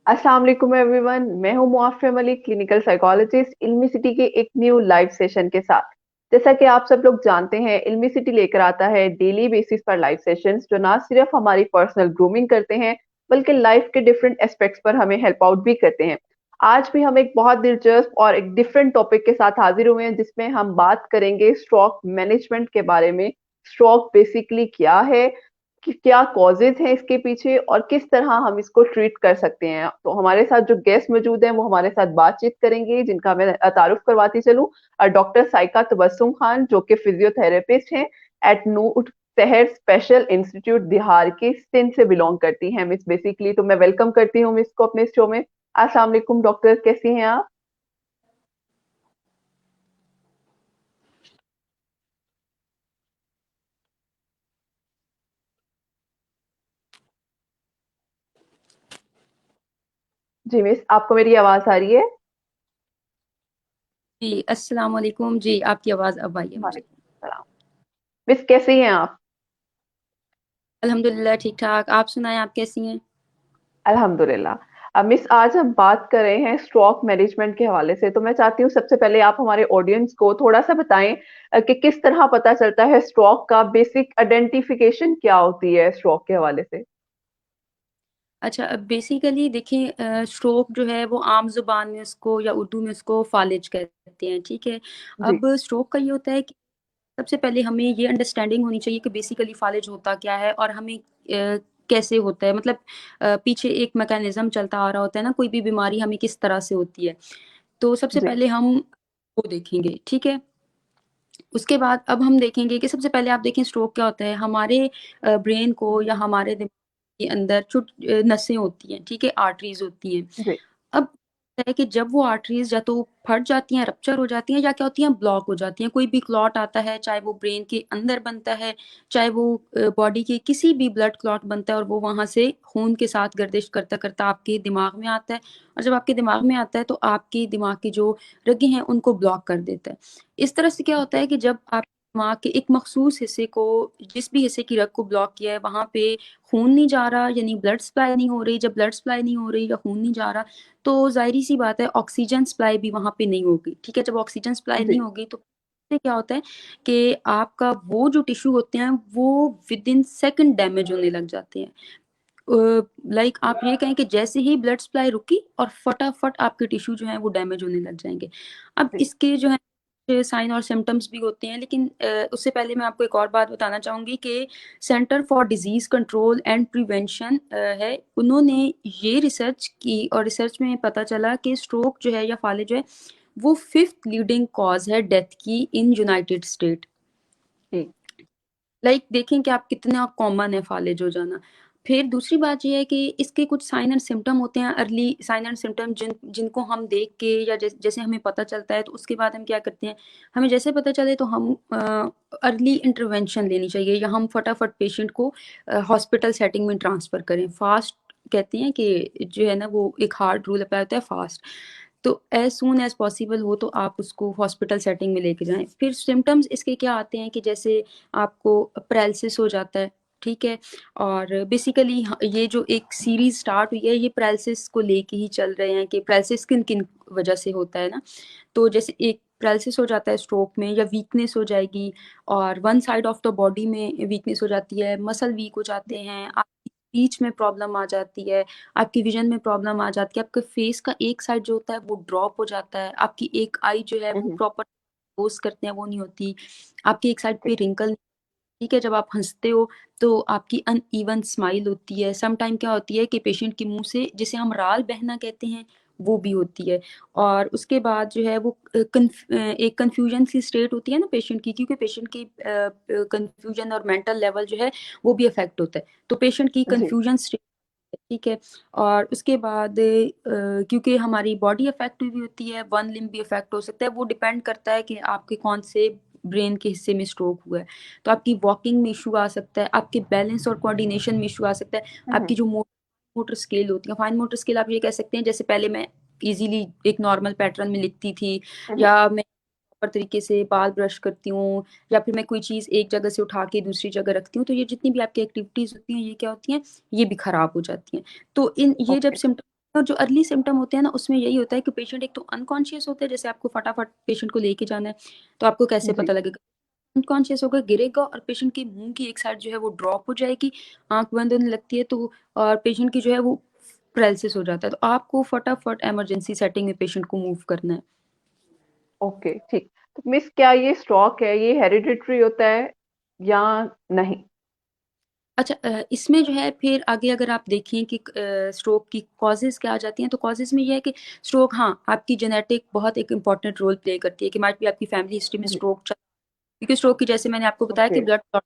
अस्सलाम वालेकुम एवरीवन। मैं हूं मुआफ़िया मलिक, क्लिनिकल साइकोलॉजिस्ट, इल्मी सिटी के एक न्यू लाइव सेशन के साथ। जैसा कि आप सब लोग जानते हैं, इल्मी सिटी लेकर आता है डेली बेसिस पर लाइव सेशंस जो ना सिर्फ हमारी पर्सनल ग्रूमिंग करते हैं, बल्कि लाइफ के डिफरेंट एस्पेक्ट्स पर हमें हेल्प आउट भी करते हैं। आज भी हम एक बहुत दिलचस्प और एक डिफरेंट टॉपिक के साथ हाजिर हुए हैं, जिसमें हम बात करेंगे स्ट्रोक मैनेजमेंट के बारे में। स्ट्रोक बेसिकली क्या है, कि क्या कॉजेज हैं इसके पीछे और किस तरह हम इसको ट्रीट कर सकते हैं। तो हमारे साथ जो गेस्ट मौजूद हैं वो हमारे साथ बातचीत करेंगे, जिनका मैं तारुफ करवाती चलूं। डॉक्टर साइका तबस्सुम खान, जो कि फिजियोथेरेपिस्ट हैं एट नूर शहर स्पेशल इंस्टीट्यूट दिहार की सिंध से बिलोंग करती हैं मिस बेसिकली। तो मैं वेलकम करती हूँ मिस को अपने शो में। अस्सलाम वालेकुम डॉक्टर, कैसी हैं आप? जी मिस, आपको मेरी आवाज आ रही है? जी, अस्सलाम वालेकुम। जी, आपकी आवाज़ अब आई है मुझे। वालेकुम सलाम। मिस कैसी हैं आप? अल्हम्दुलिल्लाह ठीक-ठाक। आप सुनाएँ, आप कैसी हैं? अल्हम्दुलिल्लाह। मिस, आज हम बात कर रहे हैं स्ट्रोक मैनेजमेंट के हवाले से। तो मैं चाहती हूँ सबसे पहले आप हमारे ऑडियंस को थोड़ा-सा बताएँ कि किस तरह पता चलता है स्ट्रोक का, बेसिक आइडेंटिफिकेशन क्या होती है स्ट्रोक के हवाले से? अच्छा, अब बेसिकली देखिए स्ट्रोक जो है वो आम ज़ुबान में उसको या उर्दू में उसको फ़ालिज कहते हैं, ठीक है? जी, अब स्ट्रोक का ये होता है कि सबसे पहले हमें ये अंडरस्टैंडिंग होनी चाहिए कि बेसिकली फ़ालिज होता क्या है और हमें कैसे होता है, मतलब पीछे एक मैकेनिज़्म चलता आ रहा होता है ना, कोई भी बीमारी हमें किस तरह से होती है। तो सबसे जी, पहले हम वो देखेंगे, ठीक है? उसके बाद अब हम देखेंगे कि सबसे पहले आप देखें स्ट्रोक क्या होता है। हमारे ब्रेन को या हमारे दिमाग के अंदर नसें होती हैं, ठीक है? आर्टरीज़ होती हैं। जी, अब है कि जब वो आर्टरीज़ या तो फट जाती हैं, रप्चर हो जाती हैं या क्या होती हैं ब्लॉक हो जाती हैं। कोई भी क्लॉट आता है, चाहे वो ब्रेन के अंदर बनता है, चाहे वो बॉडी के किसी भी ब्लड क्लॉट बनता है और वो वहाँ से खून के साथ गर्दिश करता-करता आपके दिमाग में आता है और जब आपके दिमाग में आता है तो आपके दिमाग की जो रगें हैं उनको ब्लॉक कर देता है। इस तरह से क्या होता है कि जब आप दिमाग के एक मखसूस हिस्से को, जिस भी हिस्से की रग को ब्लॉक किया है वहाँ पे खून नहीं जा रहा, यानी ब्लड सप्लाई नहीं हो रही। जब ब्लड सप्लाई नहीं हो रही या खून नहीं जा रहा तो ज़ाहिर-सी बात है ऑक्सीजन सप्लाई भी वहाँ पे नहीं होगी, ठीक है? जब ऑक्सीजन सप्लाई नहीं जी, होगी तो इससे क्या होता है कि आपका वो जो टिश्यू होते हैं वो विदिन सेकंड डैमेज होने लग जाते हैं। लाइक आप ये कहें कि जैसे ही ब्लड सप्लाई रुकी और फटाफट आपके टिश्यू जो हैं वो डैमेज होने लग जाएँगे। अब जी, इसके जो है साइन और सिम्पटम्स भी होते हैं, लेकिन उससे पहले मैं आपको एक और बात बताना चाहूँगी कि centre for disease control and prevention है। उन्होंने ये रिसर्च की और रिसर्च में पता चला कि स्ट्रोक जो है या फ़ालिज जो है वो 5th लीडिंग कॉज़ है डेथ की इन यूनाइटेड स्टेट। जी, लाइक देखें कि आप कितना कॉमन है फ़ालिज हो जाना। फिर दूसरी बात ये है कि इसके कुछ साइन एंड सिम्पटम होते हैं, अर्ली साइन एंड सिम्पटम जिनको हम देख के या जैसे हमें पता चलता है तो उसके बाद हम क्या करते हैं, हमें जैसे पता चले तो हम अर्ली इंटरवेंशन लेनी चाहिए या हम फटाफट पेशेंट को हॉस्पिटल सेटिंग में ट्रांसफ़र करें। फ़ास्ट कहते हैं कि जो है ना वो एक हार्ड रूल अप्लाई होता है फ़ास्ट। तो एज़ सून एज़ पॉसिबल हो तो आप उसको हॉस्पिटल सेटिंग में लेके जाएँ। फिर सिम्पटम्स इसके क्या आते हैं कि जैसे आपको पैरालिसिस हो जाता है, ठीक है? और बेसिकली ह ये जो एक सीरीज़ स्टार्ट हुई है, ये पैरालिसिस को लेके ही चल रहे हैं कि पैरालिसिस किन-किन वजह से होता है ना। तो जैसे एक पैरालिसिस हो जाता है स्ट्रोक में या वीकनेस हो जाएगी और one side of the body में वीकनेस हो जाती है, मसल वीक हो जाते हैं, आपकी स्पीच में प्रॉब्लम आ जाती है, आपकी विज़न में प्रॉब्लम आ जाती है, आपके फेस का एक साइड जो होता है वो ड्रॉप हो जाता है, आपकी एक आई जो है वो हुँ, प्रॉपर क्लोज़ करते हैं वो नहीं होती, आपकी एक साइड पे जी, रिंकल, ठीक है? जब आप हँसते हो तो आपकी अनइवन स्माइल होती है। सम टाइम क्या होती है कि पेशेंट के मुँह से जिसे हम राल बहना कहते हैं, वो भी होती है। और उसके बाद जो है वो एक कन्फ्यूजन सी स्टेट होती है ना पेशेंट की, क्योंकि पेशेंट की कन्फ्यूजन और मेंटल लेवल जो है वो भी अफ़ेक्ट होता है। तो पेशेंट की जी, कन्फ्यूजन स्टेट, ठीक है? और उसके बाद क्योंकि हमारी बॉडी अफ़ेक्ट हुई होती है, वन लिम्ब भी अफ़ेक्ट हो सकता है, वो डिपेंड करता है कि आपके कौन से ब्रेन के हिस्से में स्ट्रोक हुआ है। तो आपकी वॉकिंग में इश्यू आ सकता है, आपके बैलेंस और कोऑर्डिनेशन में इश्यू आ सकता है, हुँ, आपकी हुँ, जो मोटर स्किल होती है, फाइन मोटर स्किल आप ये कह सकते हैं जैसे पहले मैं ईज़िली एक नॉर्मल पैटर्न में लिखती थी हुँ, हुँ, या मैं प्रॉपर तरीके से बाल ब्रश करती हूँ या फिर मैं कोई चीज़ एक जगह से उठा के दूसरी जगह रखती हूँ, तो ये जितनी भी आपकी एक्टिविटीज़ होती हैं, ये क्या होती हैं, ये भी खराब हो जाती हैं। तो इन ये जब ओके, सिम्पटम और जो अर्ली सिम्टम होते हैं ना, उसमें यही होता है कि पेशेंट एक तो अनकॉन्शियस होता है, जैसे आपको फटाफट पेशेंट को लेके जाना है, तो आपको कैसे जी। पता लगेगा? अनकॉन्शियस होकर गिरेगा और पेशेंट के मुंह की एक साइड जो है वो ड्रॉप हो जाएगी, आंख बंद होने लगती है, तो और पेशेंट की जो है वो पैरालिसिस हो जाता है। तो आपको फटाफट इमरजेंसी सेटिंग में पेशेंट को मूव करना है। ओके, ठीक। तो मिस, क्या ये स्ट्रोक है, ये हेरिडिटरी होता है या नहीं? अच्छा, इसमें जो है फिर आगे अगर आप देखें कि स्ट्रोक की कॉजेज़ क्या आ जाती हैं, तो कॉजेज़ में ये है कि स्ट्रोक, हाँ, आपकी जेनेटिक बहुत एक इम्पॉर्टेंट रोल प्ले करती है कि माइट बी आपकी फैमिली हिस्ट्री में जी। स्ट्रोक चल, क्योंकि स्ट्रोक की जैसे मैंने आपको बताया ओके। कि blood clot,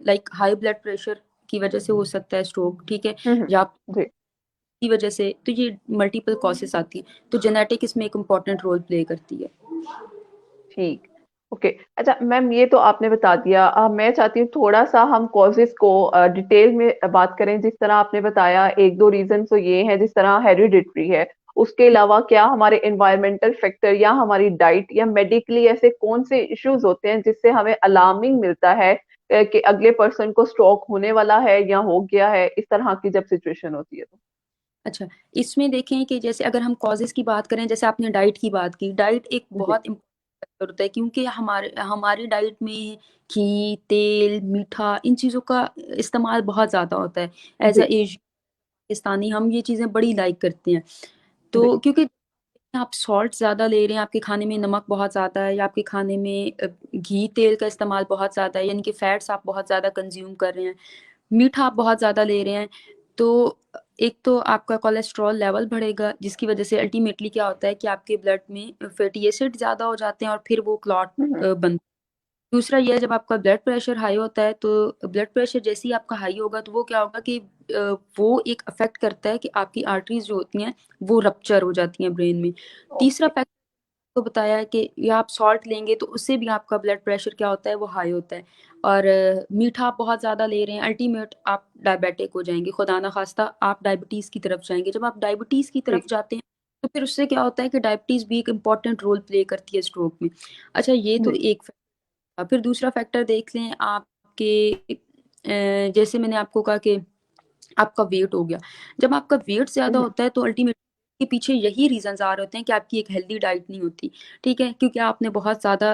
like high blood pressure की वजह से हो सकता है स्ट्रोक, ठीक है? हम्म। या जी। की वजह से, तो ये मल्टीपल कॉजेज़ आती हैं, तो जेनेटिक इसमें एक इम्पॉर्टेंट रोल प्ले करती है। ठीक। ओके। अच्छा मैम, ये तो आपने बता दिया। मैं चाहती हूँ थोड़ा सा हम कॉजेस को डिटेल में बात करें। जिस तरह आपने बताया, एक दो रीजन तो ये हैं, जिस तरह हेरिडिटरी है, उसके अलावा क्या हमारे एनवायरमेंटल फैक्टर या हमारी डाइट या मेडिकली ऐसे कौन से इश्यूज होते हैं जिससे हमें अलार्मिंग मिलता है कि अगले पर्सन को स्ट्रोक होने वाला है या हो गया है, इस तरह की जब सिचुएशन होती है तो? अच्छा, इसमें देखें कि जैसे अगर हम कॉजेज़ की बात करें, जैसे आपने डाइट की बात की, डाइट एक जी। बहुत इम्पोर्टेंट फैक्टर होता है, क्योंकि हमारे हमारी डाइट में घी, तेल, मीठा, इन चीज़ों का इस्तेमाल बहुत ज़्यादा होता है। एज़ अ जी। एशियन पाकिस्तानी हम ये चीज़ें बड़ी लाइक करते हैं। जी। तो क्योंकि आप सॉल्ट ज़्यादा ले रहे हैं, आपके खाने में नमक बहुत ज़्यादा है, या आपके खाने में घी, तेल का इस्तेमाल बहुत ज़्यादा है, यानी कि फैट्स आप बहुत ज़्यादा कंज़्यूम कर रहे हैं, मीठा आप बहुत ज़्यादा ले रहे हैं, तो एक तो आपका कोलेस्ट्रॉल लेवल बढ़ेगा, जिसकी वजह से अल्टीमेटली क्या होता है कि आपके ब्लड में फैटी एसिड ज़्यादा हो जाते हैं और फिर वो क्लॉट हम्म। बनता है। दूसरा ये है, जब आपका ब्लड प्रेशर हाई होता है, तो ब्लड प्रेशर जैसे ही आपका हाई होगा, तो वो क्या होगा कि वो एक अफ़ेक्ट करता है कि आपकी आर्टरीज़ जो होती हैं, वो रप्चर हो जाती हैं ब्रेन में। तीसरा ओके। फैक्टर को बताया है कि या आप सॉल्ट लेंगे तो उससे भी आपका ब्लड प्रेशर क्या होता है, वो हाई होता है। और मीठा आप बहुत ज़्यादा ले रहे हैं, अल्टीमेट आप डायबिटिक हो जाएँगे, खुदा ना ख़ास्ता आप डायबिटीज़ की तरफ जाएँगे। जब आप डायबिटीज़ की तरफ ठीक। जाते हैं, तो फिर उससे क्या होता है कि डायबिटीज़ भी एक इम्पॉर्टेंट रोल प्ले करती है स्ट्रोक में। अच्छा, ये तो जी। एक फैक्टर था। फिर दूसरा फैक्टर देख लें आपके, जैसे मैंने आपको कहा कि आपका वेट हो गया। जब आपका वेट ज़्यादा हम्म। होता है, तो अल्टीमेटली के पीछे यही रीज़न्स आ रहे होते हैं कि आपकी एक हेल्दी डाइट नहीं होती, ठीक है? क्योंकि आपने बहुत ज़्यादा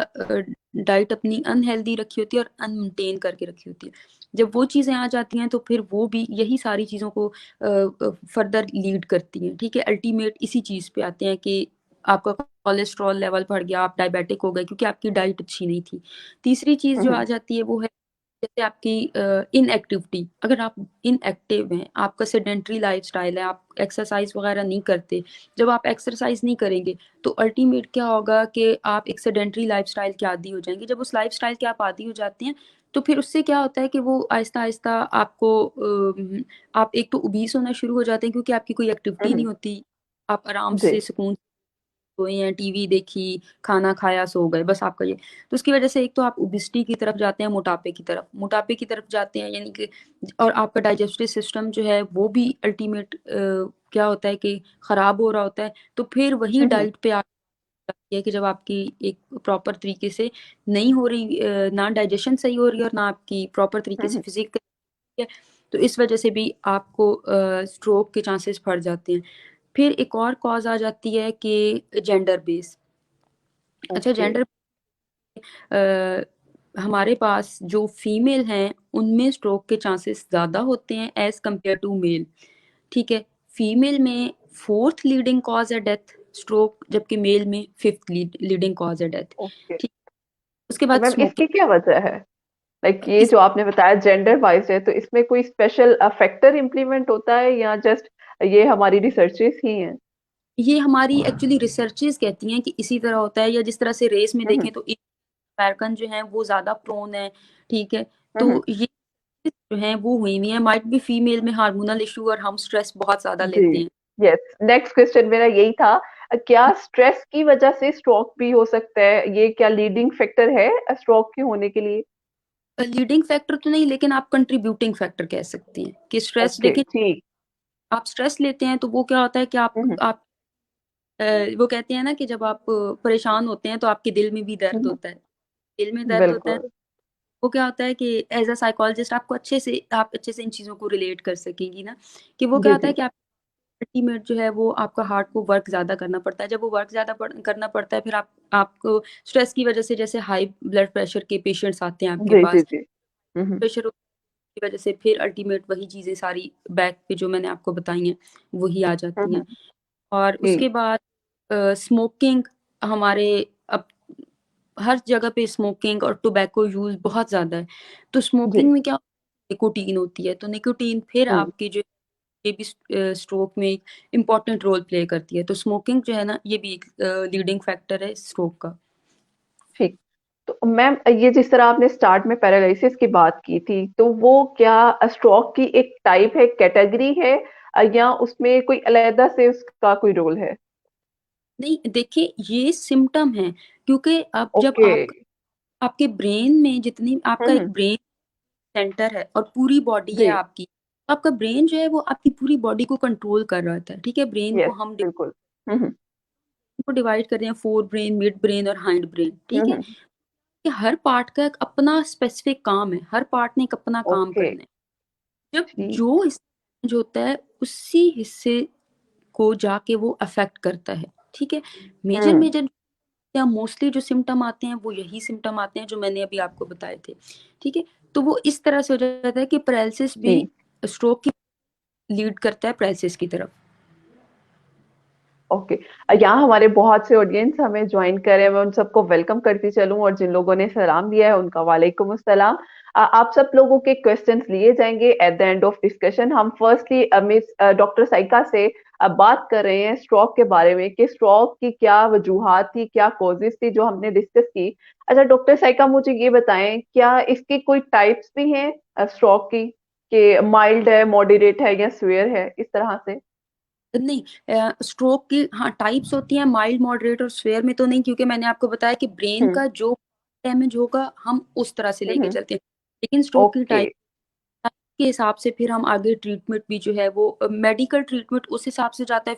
डाइट अपनी अनहेल्दी रखी होती है और अनमेंटेन करके रखी होती है। जब वो चीज़ें आ जाती हैं, तो फिर वो भी यही सारी चीज़ों को फर्दर लीड करती हैं, ठीक है? अल्टीमेट इसी चीज़ पे आते हैं कि आपका कोलेस्ट्रॉल लेवल बढ़ गया, आप डायबिटिक हो गए क्योंकि आपकी डाइट अच्छी नहीं थी। तीसरी चीज़ जो आ हम्म। जाती है, वो है जैसे आपकी इनएक्टिविटी। अगर आप इनएक्टिव हैं, आपका सेडेंटरी लाइफ़स्टाइल है, आप एक्सरसाइज़ वग़ैरह नहीं करते, जब आप एक्सरसाइज़ नहीं करेंगे, तो अल्टीमेट क्या होगा कि आप एक सेडेंटरी लाइफ़स्टाइल के आदी हो जाएँगे। जब उस लाइफ़स्टाइल के आप आदी हो जाते हैं, तो फिर उससे क्या होता है कि वो आहिस्ता-आहिस्ता आपको आप एक तो ओबीस होना शुरू हो जाते हैं, क्योंकि आपकी कोई एक्टिविटी नहीं हम्म। होती। आप आराम जी। से सुकून सोए हैं, टीवी देखी, खाना खाया, सो गए, बस आपका ये। तो उसकी वजह से एक तो आप ओबेसिटी की तरफ जाते हैं, मोटापे की तरफ जाते हैं, यानी कि और आपका डाइजेस्टिव सिस्टम जो है, वो भी अल्टीमेट क्या होता है कि खराब हो रहा होता है। तो फिर वही हम्म। डाइट पे आ जाती है कि जब आपकी एक प्रॉपर तरीके से नहीं हो रही, ना डाइजेशन सही हो रही है और ना आपकी प्रॉपर तरीके से हम्म। फिजिक है, तो इस वजह से भी आपको स्ट्रोक के चांसेस बढ़ जाते हैं। फिर एक और कॉज़ आ जाती है कि जेंडर बेस। अच्छा, ओके। जेंडर हमारे पास जो फीमेल हैं, उनमें स्ट्रोक के चांसेस ज़्यादा होते हैं एज़ कम्पेयर टू मेल, ठीक है? फीमेल में 4th लीडिंग कॉज़ है डेथ स्ट्रोक, जबकि मेल में 5th लीडिंग कॉज़ है डेथ, ओके। ठीक? उसके तो बाद मैम, इसकी स्मोकिंग। क्या वजह है? लाइक ये इस जो आपने बताया जेंडर वाइज है, तो इसमें कोई स्पेशल फैक्टर इम्प्लीमेंट होता है या जस्ट ये हमारी रिसर्चेस ही हैं? ये हमारी एक्चुअली रिसर्चेज़ कहती हैं कि इसी तरह होता है, या जिस तरह से रेस में हम्म। देखें, तो अमेरिकन जो हैं वो ज़्यादा प्रोन है, ठीक है? हम्म। तो ये जो हैं वो हुई हुई हैं, माइट बी फीमेल में हार्मोनल इश्यू और हम स्ट्रेस बहुत ज़्यादा जी। लेते हैं। यस, नेक्स्ट क्वेश्चन मेरा यही था। क्या स्ट्रेस की वजह से स्ट्रोक भी हो सकता है? ये क्या लीडिंग फैक्टर है स्ट्रोक के होने के लिए? लीडिंग फैक्टर तो नहीं, लेकिन आप कंट्रीब्यूटिंग फैक्टर कह सकती हैं कि स्ट्रेस ओके, देखिए, ठीक। आप स्ट्रेस लेते हैं तो वो क्या होता है कि हम्म। आप अ, वो कहते हैं ना कि जब आप परेशान होते हैं तो आपके दिल में भी दर्द हम्म। होता है। दिल में दर्द होता है, बिल्कुल। वो क्या होता है कि एज़ अ साइकोलॉजिस्ट आप अच्छे से इन चीज़ों को रिलेट कर सकेंगी ना, कि वो क्या जी। होता है जी। कि आप अल्टीमेट जो है वो आपका हार्ट को वर्क ज़्यादा करना पड़ता है। जब वो वर्क ज़्यादा करना पड़ता है, फिर आपको स्ट्रेस की वजह से, जैसे हाई ब्लड प्रेशर के पेशेंट्स आते हैं आपके जी जी पास, जी। प्रेशर की वजह से फिर अल्टीमेट वही चीज़ें सारी बैक पे जो मैंने आपको बताई हैं, वही आ जाती हैं। हम्म। और जी उसके बाद स्मोकिंग हमारे अब हर जगह पे स्मोकिंग और टोबैको यूज़ बहुत ज़्यादा है। तो जी। स्मोकिंग में क्या निकोटीन होती है, तो निकोटीन फिर हम्म। आपके जो ये भी स्ट्रोक में एक इम्पोर्टेंट रोल प्ले करती है। तो स्मोकिंग जो है ना, ये भी एक लीडिंग फैक्टर है स्ट्रोक का। ठीक। तो मैम, ये जिस तरह आपने स्टार्ट में पैरालिसिस की बात की थी, तो वो क्या स्ट्रोक की एक टाइप है, कैटेगरी है, या उसमें कोई अलग से उसका कोई रोल है? नहीं, देखिए ये सिम्पटम है, क्योंकि अब जब ओके। आपके ब्रेन में जितनी आपका एक हम्म। ब्रेन सेंटर है और पूरी बॉडी है जी। आपकी, तो आपका ब्रेन जो है वो आपकी पूरी बॉडी को कंट्रोल कर रहा था, ठीक है? ब्रेन को यस, हम बिल्कुल। डिवाइड कर रहे हैं, फोर ब्रेन, मिड ब्रेन और हाइंड ब्रेन, ठीक है? हम्म। कि हर पार्ट का एक अपना स्पेसिफिक काम है, हर पार्ट ने एक अपना काम ओके। करना है। जब जी। जो हिस्सा जो होता है, उसी हिस्से को जाके वो अफेक्ट करता है, ठीक है? मेजर हम्म। मेजर या मोस्टली जो सिम्टम आते हैं, वो यही सिम्टम आते हैं जो मैंने अभी आपको बताए थे, ठीक है? तो वो इस तरह से हो जाता है कि पैरालिसिस भी जी। स्ट्रोक की लीड करता है पैरालिसिस की तरफ। ओके। यहाँ हमारे बहुत से ऑडियंस हमें ज्वाइन कर रहे हैं, मैं उन सबको वेलकम करती चलूं, और जिन लोगों ने सलाम दिया है उनका वालेकुम अस्सलाम। आप सब लोगों के क्वेश्चंस लिए जाएंगे at the end of discussion. हम फर्स्टली मिस डॉक्टर साइका से बात कर रहे हैं स्ट्रोक के बारे में, कि स्ट्रोक की क्या वजूहात थी, क्या कॉजेज थी, जो हमने डिस्कस की। अच्छा डॉक्टर साइका, मुझे ये बताएं, क्या इसकी कोई टाइप्स भी हैं स्ट्रोक की, कि माइल्ड है, मॉडरेट है, या सीवियर है, इस तरह से? नहीं, स्ट्रोक की हाँ टाइप्स होती हैं, माइल्ड, मॉडरेट और स्वेयर में तो नहीं, क्योंकि मैंने आपको बताया कि ब्रेन हम्म। का जो डैमेज होगा हम उस तरह से लेके हम्म। चलते हैं। लेकिन स्ट्रोक की ओके। टाइप के हिसाब से फिर हम आगे ट्रीटमेंट भी जो है वो मेडिकल ट्रीटमेंट उस हिसाब से जाता है।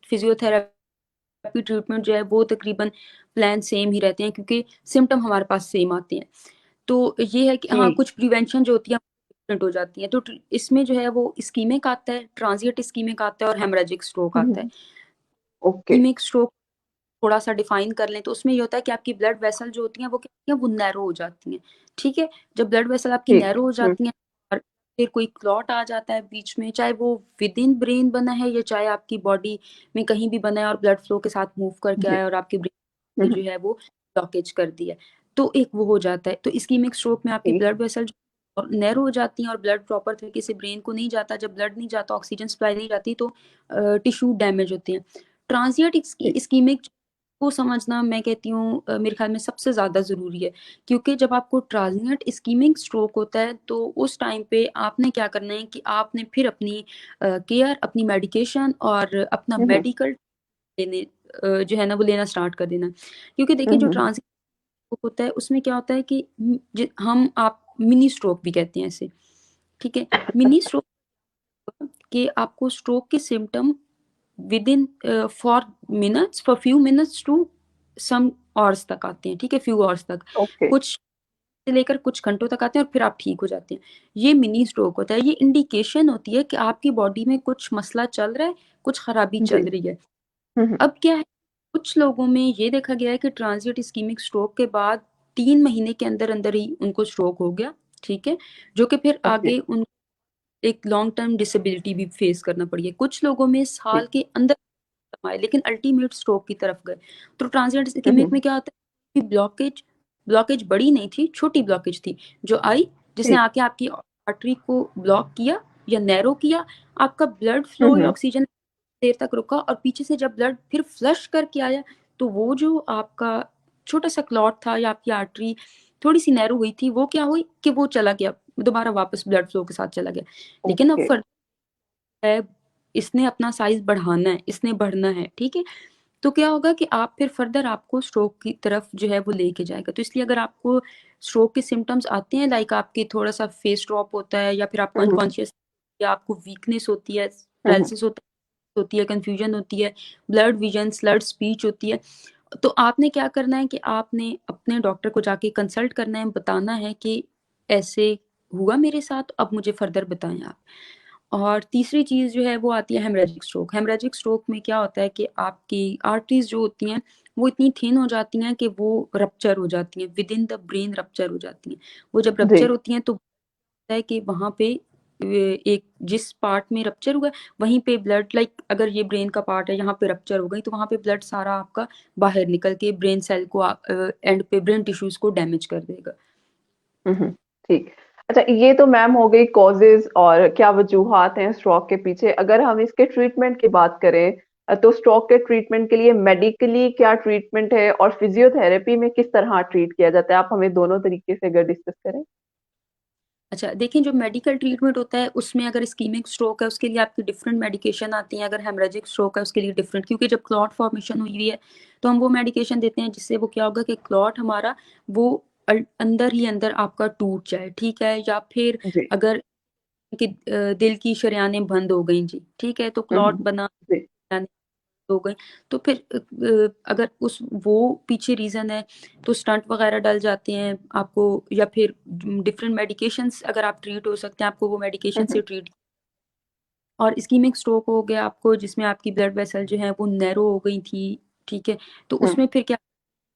फिजियोथेरेपी ट्रीटमेंट जो है वो तकरीबन प्लान सेम ही रहते हैं, क्योंकि सिम्टम हमारे पास सेम आते हैं। तो ये है कि हाँ, जी। कुछ प्रिवेंशन जो होती है डिफरेंट हो जाती है। तो इसमें जो है वो इस्कीमिक आता है, ट्रांजिएंट इस्कीमिक आता है और हेमरेजिक स्ट्रोक आता है। हम्म। ओके। इस्कीमिक स्ट्रोक थोड़ा सा डिफाइन कर लें, तो उसमें ये होता है कि आपकी ब्लड वेसल जो होती हैं वो क्या होती हैं, वो नैरो हो जाती हैं, ठीक है? जब ब्लड वेसल आपकी ठीक। नैरो हो जाती हैं और फिर कोई क्लॉट आ जाता है बीच में, चाहे वो विद इन ब्रेन बना है या चाहे आपकी बॉडी में कहीं भी बना है और ब्लड फ्लो के साथ मूव करके जी। आया और आपके ब्रेन हम्म। जो है वो ब्लॉकेज कर दिया, तो एक वो हो जाता है। तो इस्कीमिक स्ट्रोक में आपकी ठीक। ब्लड वेसल और नैरो हो जाती हैं और ब्लड प्रॉपर तरीके से ब्रेन को नहीं जाता। जब ब्लड नहीं जाता, ऑक्सीजन सप्लाई नहीं जाती, तो टिश्यू डैमेज होते हैं। ट्रांजिएंट ठीक। इस्कीमिक को समझना, मैं कहती हूँ मेरे ख्याल में सबसे ज़्यादा ज़रूरी है, क्योंकि जब आपको ट्रांजिएंट इस्कीमिक स्ट्रोक होता है, तो उस टाइम पे आपने क्या करना है कि आपने फिर अपनी केयर, अपनी मेडिकेशन और अपना हम्म। मेडिकल लेने जो है ना वो लेना स्टार्ट कर देना। क्योंकि देखिए, जो हम्म। ट्रांजिएंट स्ट्रोक होता है उसमें क्या होता है कि हम आप मिनी स्ट्रोक भी कहते हैं इसे, ठीक है? मिनी स्ट्रोक कि आपको स्ट्रोक के symptom within for few minutes to some hours तक आते हैं, ठीक है? फ्यू आवर्स तक, ओके। कुछ से लेकर कुछ घंटों तक आते हैं और फिर आप ठीक हो जाते हैं। ये मिनी स्ट्रोक होता है। ये इंडिकेशन होती है कि आपकी बॉडी में कुछ मसला चल रहा है, कुछ खराबी जी। चल रही है। हम्म। अब क्या है, कुछ लोगों में ये देखा गया है कि ट्रांजिएंट इस्कीमिक स्ट्रोक के बाद 3 महीने के अंदर अंदर ही उनको स्ट्रोक हो गया, ठीक है? जो कि फिर ओके। आगे उन एक लॉन्ग टर्म डिसेबिलिटी भी फेस करना पड़ी है। कुछ लोगों में साल ठीक। के अंदर आए लेकिन अल्टीमेट स्ट्रोक की तरफ गए। तो ट्रांजिएंट इस्केमिक हम्म। में क्या होता है कि ब्लॉकेज ब्लॉकेज बड़ी नहीं थी, छोटी ब्लॉकेज थी, जो आई, जिसने ठीक। आके आपकी आर्टरी को ब्लॉक किया या नैरो किया। आपका ब्लड फ्लो या हम्म। ऑक्सीजन देर तक रुका और पीछे से जब ब्लड फिर फ्लश करके आया, तो वो जो आपका छोटा सा क्लॉट था या आपकी आर्टरी थोड़ी सी नैरो हुई थी, वो क्या हुई कि वो चला गया, दोबारा वापस ब्लड फ्लो के साथ चला गया। लेकिन अब ओके। फर्क है, इसने अपना साइज बढ़ाना है, इसने बढ़ना है, ठीक है? तो क्या होगा कि आप फिर फर्दर आपको स्ट्रोक की तरफ जो है वो लेके जाएगा। तो इसलिए अगर आपको स्ट्रोक के सिम्टम्स आते हैं, लाइक आपके थोड़ा सा फेस ड्रॉप होता है या फिर आपको हम्म। अनकॉन्शियस या आपको वीकनेस होती है, हम्म। पैरालिसिस होती है, कंफ्यूजन होती है, ब्लड विजन, स्लर्ड स्पीच होती है, तो आपने क्या करना है कि आपने अपने डॉक्टर को जाके कंसल्ट करना है, बताना है कि ऐसे हुआ मेरे साथ, अब मुझे फर्दर बताएं आप। और तीसरी चीज़ जो है वो आती है हेमरेजिक स्ट्रोक। हेमरेजिक स्ट्रोक में क्या होता है कि आपकी आर्टरीज जो होती हैं वो इतनी थिन हो जाती हैं कि वो रप्चर हो जाती हैं, with in the brain rupture हो जाती हैं। वो जब जी। रप्चर होती हैं तो होता है कि वहाँ पे एक जिस पार्ट में रप्चर हुआ है वहीं पे ब्लड, लाइक अगर ये ब्रेन का पार्ट है यहाँ पे रप्चर हो गई तो वहाँ पे ब्लड सारा आपका बाहर निकल के ब्रेन सेल को एंड पे ब्रेन टिश्यूज को डैमेज कर देगा। हम्म। ठीक। अच्छा, ये तो मैम हो गई कॉजेज और क्या वजूहात हैं स्ट्रोक के पीछे। अगर हम इसके ट्रीटमेंट की बात करें, तो स्ट्रोक के ट्रीटमेंट के लिए मेडिकली क्या ट्रीटमेंट है और फिजियोथेरेपी में किस तरह ट्रीट किया जाता है, आप हमें दोनों तरीके से अगर डिस्कस करें। अच्छा देखिए, जो मेडिकल ट्रीटमेंट होता है उसमें अगर इस्कीमिक स्ट्रोक है उसके लिए आपकी डिफरेंट मेडिकेशन आती हैं, अगर हेमरेजिक स्ट्रोक है उसके लिए डिफरेंट, क्योंकि जब क्लॉट फॉर्मेशन हुई हुई है तो हम वो मेडिकेशन देते हैं जिससे वो क्या होगा कि क्लॉट हमारा वो अंदर ही अंदर आपका टूट जाए, ठीक है। या फिर जी। अगर कि दिल की शरेयानें बंद हो गई जी, ठीक है, तो क्लॉट बना जी। हो गई, तो फिर अगर उस वो पीछे रीज़न है तो स्टंट वगैरह डल जाते हैं आपको, या फिर डिफरेंट मेडिकेशंस अगर आप ट्रीट हो सकते हैं आपको वो मेडिकेशन से ट्रीट। और इस्कीमिक स्ट्रोक हो गया आपको जिसमें आपकी ब्लड वेसल जो है वो नैरो हो गई थी, ठीक है, तो उसमें फिर क्या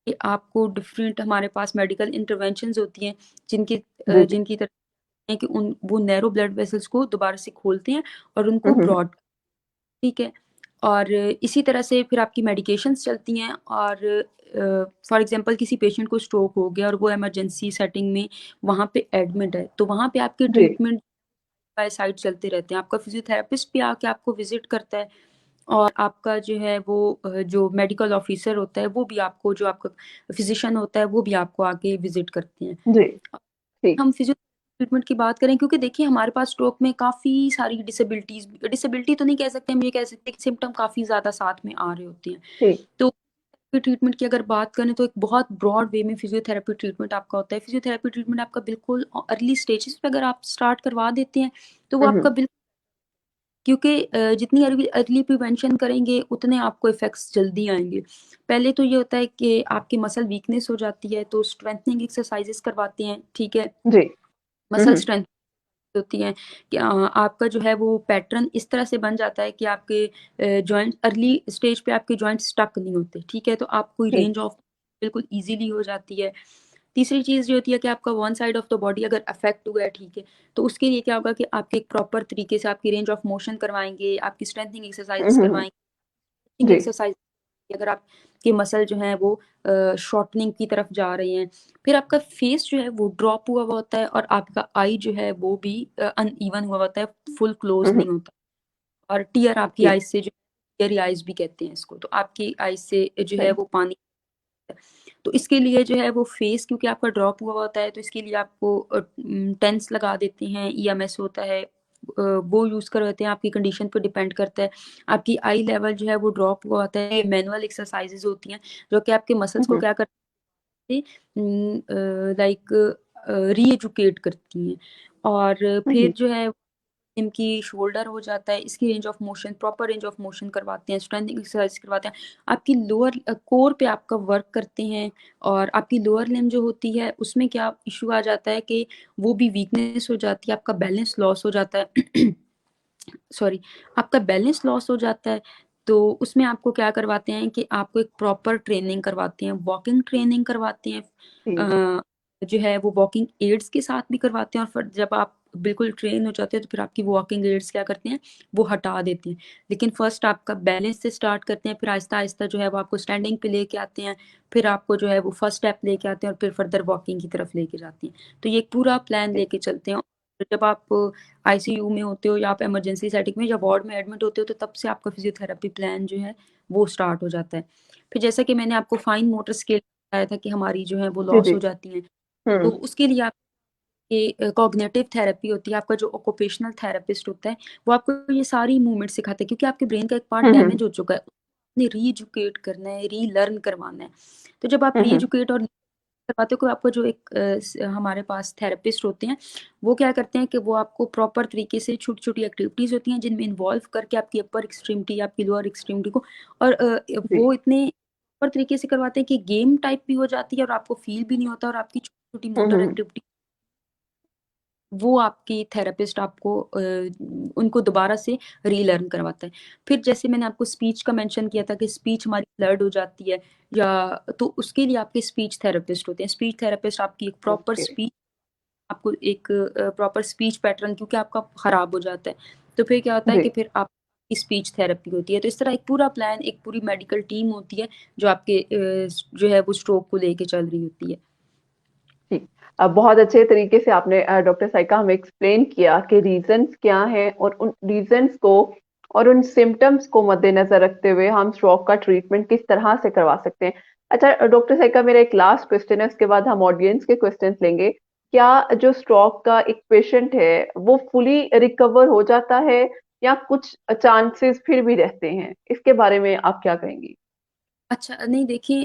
कि आपको डिफरेंट हमारे पास मेडिकल इंटरवेंशंस होती हैं जिनकी जी। जिनकी तरफ है कि उन वो नैरो ब्लड वेसल्स को दोबारा से खोलते हैं और उनको हम्म। ब्रॉड, ठीक है। और इसी तरह से फिर आपकी मेडिकेशंस चलती हैं। और फॉर एग्जांपल किसी पेशेंट को स्ट्रोक हो गया और वो इमरजेंसी सेटिंग में वहाँ पे एडमिट है, तो वहाँ पे आपके जी। ट्रीटमेंट बाय साइड चलते रहते हैं। आपका फिजियोथेरेपिस्ट भी आके आपको विजिट करता है और आपका जो है वो जो मेडिकल ऑफिसर होता है वो भी आपको, जो आपका फिजिशियन होता है वो भी आपको आके विजिट करते हैं। जी। ठीक। हम फिजियो ट्रीटमेंट की बात करें, क्योंकि देखिए हमारे पास स्ट्रोक में काफ़ी सारी डिसेबिलिटीज, डिसेबिलिटी तो नहीं कह सकते, हम ये कह सकते हैं कि सिम्टम काफ़ी ज़्यादा साथ में आ रहे होते हैं। ठीक। तो ट्रीटमेंट की अगर बात करें तो एक बहुत ब्रॉड वे में फिजियोथेरेपी ट्रीटमेंट आपका होता है। फिजियोथेरेपी ट्रीटमेंट आपका बिल्कुल अर्ली स्टेजेस पे अगर आप स्टार्ट करवा देते हैं तो वो आपका बिल्कुल, क्योंकि जितनी अर्ली अर्ली प्रिवेंशन करेंगे उतने आपको इफेक्ट्स जल्दी आएंगे। पहले तो ये होता है कि आपकी मसल वीकनेस हो जाती है तो स्ट्रेंथनिंग एक्सरसाइजेस करवाते हैं, ठीक है। जी। मसल स्ट्रेंथ होती हैं कि आपका जो है वो पैटर्न इस तरह से बन जाता है कि आपके जॉइंट अर्ली स्टेज पे आपके जॉइंट स्टक नहीं होते, ठीक है, तो आपको ठीक। रेंज ऑफ बिल्कुल इजीली हो जाती है। तीसरी चीज़ ये होती है कि आपका one side of the body अगर अफेक्ट हुआ है, ठीक है, तो उसके लिए क्या होगा कि आपके एक प्रॉपर तरीके से आपकी रेंज ऑफ मोशन करवाएंगे, आपकी स्ट्रेंथनिंग एक्सरसाइजेस हम्म। करवाएंगे, जी। एक्सरसाइज अगर आपके मसल जो है वो शॉर्टनिंग की तरफ जा रहे हैं। फिर आपका फेस जो है वो ड्रॉप हुआ हुआ होता है और आपका आई जो है वो भी अनइवन हुआ होता है, फुल क्लोज नहीं होता। और टीयर आपकी ठीक। आईज से जो, टीयरी आईज भी कहते हैं इसको, तो आपकी आईज से जो है सही। वो पानी, तो इसके लिए जो है वो फेस क्योंकि आपका ड्रॉप हुआ होता है तो इसके लिए आपको टेंस लगा देते हैं, ईएमएस होता है, वो यूज करवाते हैं, आपकी कंडीशन पे डिपेंड करता है। आपकी आई लेवल जो है वो ड्रॉप हुआ होता है, मैनुअल एक्सरसाइजेज होती हैं जो कि आपके मसल्स को क्या करते हैं, लाइक री करती हैं। और फिर जो है इनकी शोल्डर हो जाता है, इसकी range of motion, proper range of motion करवाते हैं, स्ट्रेंथिंग एक्सरसाइज करवाते हैं, आपकी लोअर कोर पे आपका वर्क करते हैं। और आपकी लोअर लिम्ब जो होती है उसमें क्या इशू आ जाता है कि वो भी वीकनेस हो जाती है, आपका बैलेंस लॉस हो जाता है सॉरी, आपका बैलेंस लॉस हो जाता है। तो उसमें आपको क्या करवाते हैं कि आपको एक प्रॉपर ट्रेनिंग करवाते हैं, वॉकिंग ट्रेनिंग करवाते हैं, ठीक। जो है वो वॉकिंग एड्स के साथ भी करवाते हैं। और फिर जब आप बिल्कुल ट्रेन हो जाते हैं तो फिर आपकी वॉकिंग एड्स क्या करते हैं, वो हटा देते हैं। लेकिन फर्स्ट आपका बैलेंस से स्टार्ट करते हैं, फिर आहिस्ता आहिस्ता जो है वो आपको स्टैंडिंग पे लेके आते हैं, फिर आपको जो है वो फर्स्ट स्टेप लेके आते हैं और फिर फर्दर वॉकिंग की तरफ लेके जाते हैं। तो ये एक पूरा प्लान ठीक। लेके चलते हैं। और जब आप आईसीयू में होते हो या आप इमरजेंसी सेटिंग में या वार्ड में एडमिट होते हो तो तब से आपका फिजियोथेरेपी प्लान जो है वो स्टार्ट हो जाता है। फिर जैसा कि मैंने आपको फाइन मोटर स्किल बताया था कि हमारी जो है वो जी। लॉस जी। हो जाती हैं, तो हम्म। उसके लिए आपके कॉग्निटिव थेरेपी होती है, आपका जो ऑक्यूपेशनल थेरेपिस्ट होता है वो आपको ये सारी मूवमेंट सिखाता है, क्योंकि आपके ब्रेन का एक पार्ट डैमेज हो चुका है, आपने री एजुकेट करना है, री लर्न करवाना है। तो जब आप री एजुकेट और करवाते हो को आपको जो एक हमारे पास थेरेपिस्ट होते हैं वो क्या करते हैं कि वो आपको प्रॉपर तरीके से छोटी छोटी एक्टिविटीज होती हैं जिनमें इन्वॉल्व करके आपकी अपर एक्सट्रीमिटी आपकी लोअर एक्सट्रीमिटी को, और जी। वो इतने प्रॉपर तरीके से करवाते हैं कि गेम टाइप भी हो जाती है और आपको फील भी नहीं होता और आपकी छोटी छोटी मोटर हम्म। एक्टिविटी वो आपकी थेरेपिस्ट आपको उनको दोबारा से रीलर्न करवाता है। फिर जैसे मैंने आपको स्पीच का मेंशन किया था कि स्पीच हमारी ब्लर्ड हो जाती है, या तो उसके लिए आपके स्पीच थेरेपिस्ट होते हैं। स्पीच थेरेपिस्ट आपकी एक प्रॉपर ओके। स्पीच, आपको एक प्रॉपर स्पीच पैटर्न क्योंकि आपका खराब हो जाता है, तो फिर क्या होता है जी। कि फिर आप स्पीच थेरेपी होती है। तो इस तरह एक पूरा प्लान, एक पूरी मेडिकल टीम होती है जो आपके जो है वो स्ट्रोक को लेके चल रही होती है। ठीक। बहुत अच्छे तरीके से आपने डॉक्टर साइका हमें एक्सप्लेन किया कि रीजंस क्या हैं और उन रीजंस को और उन सिम्टम्स को मद्देनजर रखते हुए हम स्ट्रोक का ट्रीटमेंट किस तरह से करवा सकते हैं। अच्छा डॉक्टर साइका, मेरा एक लास्ट क्वेश्चन है, उसके बाद हम ऑडियंस के क्वेश्चंस लेंगे। क्या जो स्ट्रोक का एक पेशेंट है वो फुली रिकवर हो जाता है या कुछ चांसेस फिर भी रहते हैं? इसके बारे में आप क्या कहेंगी? अच्छा, नहीं देखिए,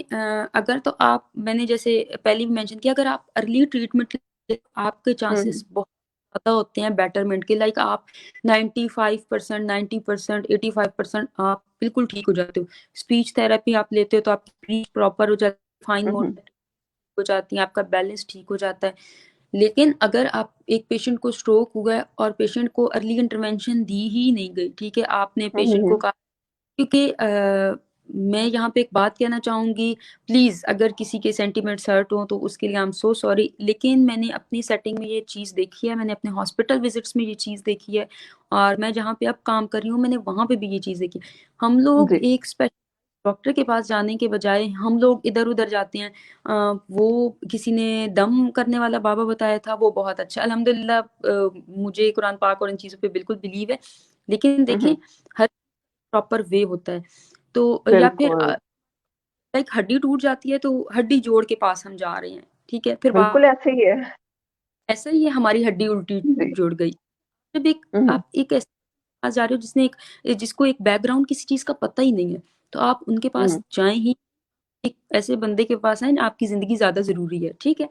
अगर तो आप, मैंने जैसे पहले भी मेंशन किया, अगर आप अर्ली ट्रीटमेंट आपके हम्म। चांसेस बहुत ज़्यादा होते हैं बेटरमेंट के। लाइक आप 95%, 90%, 85% आप बिल्कुल ठीक हो जाते हो। स्पीच थेरेपी आप लेते हो तो आपकी स्पीच प्रॉपर हो जाती है, फाइन हम्म। मोटर हो जाती है, आपका बैलेंस ठीक हो जाता है। लेकिन अगर आप, एक पेशेंट को स्ट्रोक हुआ है और पेशेंट को अर्ली इंटरवेंशन दी ही नहीं गई, ठीक है, आपने हम्म। पेशेंट को कहा, क्योंकि मैं यहाँ पे एक बात कहना चाहूंगी, प्लीज अगर किसी के सेंटिमेंट्स हर्ट हो तो उसके लिए आई एम सो सॉरी, लेकिन मैंने अपनी सेटिंग में ये चीज़ देखी है, मैंने अपने हॉस्पिटल विजिट्स में ये चीज़ देखी है, और मैं जहाँ पे अब काम कर रही हूँ मैंने वहां पे भी ये चीज़ देखी। हम लोग जी। एक स्पेशल डॉक्टर के पास जाने के बजाय हम लोग इधर उधर जाते हैं। वो किसी ने दम करने वाला बाबा बताया था, वो बहुत अच्छा, अल्हम्दुलिल्लाह। मुझे कुरान पाक और इन चीज़ों पे बिल्कुल बिलीव है, लेकिन हम्म। देखिए हर प्रॉपर वे होता है। तो या फिर बिल्कुल। लाइक हड्डी टूट जाती है तो हड्डी जोड़ के पास हम जा रहे हैं, ठीक है, फिर बिल्कुल ऐसे ही है। ऐसा ही है, हमारी हड्डी उल्टी जी। जुड़ गई। जब एक हम्म। आप एक ऐसे पास जा रहे हो जिसने एक, जिसको एक बैकग्राउंड किसी चीज का पता ही नहीं है, तो आप उनके पास हम्म। जाएं ही, एक ऐसे बंदे के पास आए, आपकी जिंदगी ज्यादा जरूरी है, ठीक है।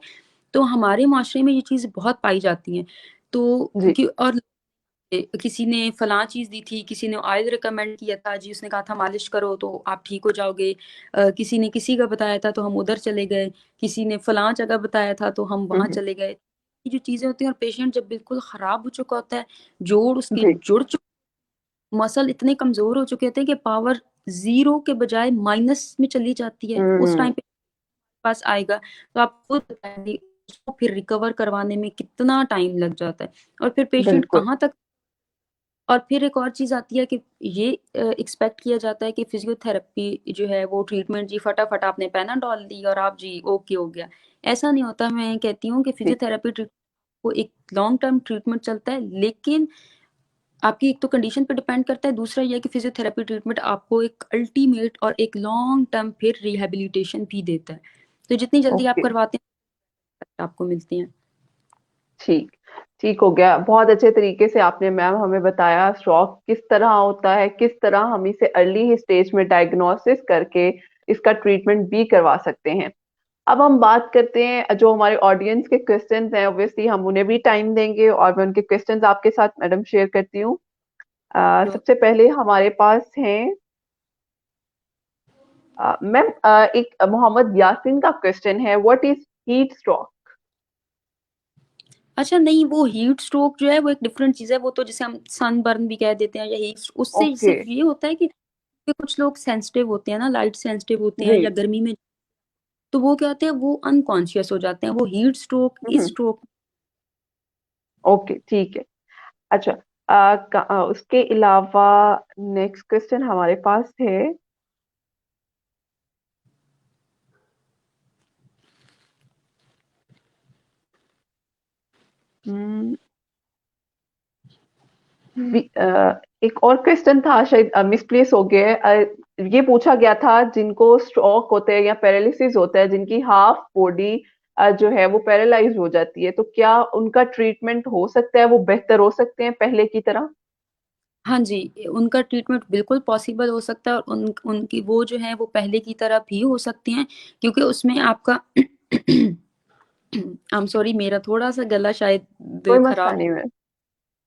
तो हमारे माशरे में ये चीज बहुत पाई जाती है। तो जी। और किसी ने फलां चीज दी थी, किसी ने ऑयल रिकमेंड किया था जी, उसने कहा था मालिश करो तो आप ठीक हो जाओगे। किसी ने किसी का बताया था तो हम उधर चले गए, किसी ने फलां जगह बताया था तो हम वहां हम्म। चले गए। ये जो चीजें होती हैं, और पेशेंट जब बिल्कुल खराब हो चुका होता है, जोड़ उसके जी। जुड़ चुके, मसल इतने कमजोर हो चुके होते हैं कि पावर जीरो के बजाय माइनस में चली जाती है, उस हम्म। टाइम पे पास आएगा तो आप खुद बताएंगे उसको फिर रिकवर करवाने में कितना टाइम लग जाता है, और फिर पेशेंट बिल्कुल। कहाँ तक। और फिर एक और चीज़ आती है कि ये एक्सपेक्ट किया जाता है कि फिजियोथेरेपी जो है वो ट्रीटमेंट जी फटाफट आपने पैनाडॉल दी और आप जी ओके हो गया। ऐसा नहीं होता। मैं कहती हूँ कि जी। फिजियोथेरेपी वो एक लॉन्ग टर्म ट्रीटमेंट चलता है, लेकिन आपकी एक तो कंडीशन पे डिपेंड करता है, दूसरा ये है कि फिजियोथेरेपी ट्रीटमेंट आपको एक अल्टीमेट और एक लॉन्ग टर्म फिर रिहेबिलिटेशन भी देता है। तो जितनी जल्दी आप ओके। करवाते हैं आपको मिलती हैं। ठीक। ठीक हो गया। बहुत अच्छे तरीके से आपने मैम हमें बताया स्ट्रोक किस तरह होता है, किस तरह हम इसे अर्ली स्टेज में डायग्नोसिस करके इसका ट्रीटमेंट भी करवा सकते हैं। अब हम बात करते हैं जो हमारे ऑडियंस के क्वेश्चंस हैं, ऑब्वियसली हम उन्हें भी टाइम देंगे और मैं उनके क्वेश्चंस आपके साथ मैडम शेयर करती हूँ। तो सबसे पहले हमारे पास हैं मैम, एक मोहम्मद यासीन का क्वेश्चन है, व्हाट इज हीट स्ट्रोक? अच्छा, नहीं, वो हीट स्ट्रोक जो है वो एक डिफरेंट चीज है। वो तो जिसे हम सनबर्न भी कह देते हैं, या हीट, उससे ओके। सिर्फ ये होता है कि कुछ लोग सेंसिटिव होते हैं ना, लाइट सेंसिटिव होते हैं, जी। या गर्मी में, तो वो क्या होते हैं, वो अनकॉन्शियस हो जाते हैं। वो हीट स्ट्रोक इस हम्म। स्ट्रोक। ओके ठीक है। अच्छा, उसके अलावा नेक्स्ट क्वेश्चन हमारे पास है। हम्म, एक और क्वेश्चन था, शायद मिसप्लेस हो गया है। ये पूछा गया था जिनको स्ट्रोक होते हैं या पैरालिसिस होता है, जिनकी हाफ बॉडी जो है वो पैरालाइज हो जाती है, तो क्या उनका ट्रीटमेंट हो सकता है, वो बेहतर हो सकते हैं पहले की तरह? हाँ जी, उनका ट्रीटमेंट बिल्कुल पॉसिबल हो सकता है, और उनकी वो जो है वो पहले की तरह भी हो सकती हैं, क्योंकि उसमें आपका आई एम सॉरी, मेरा थोड़ा सा गला कोई शायद मसला खराब। नहीं है।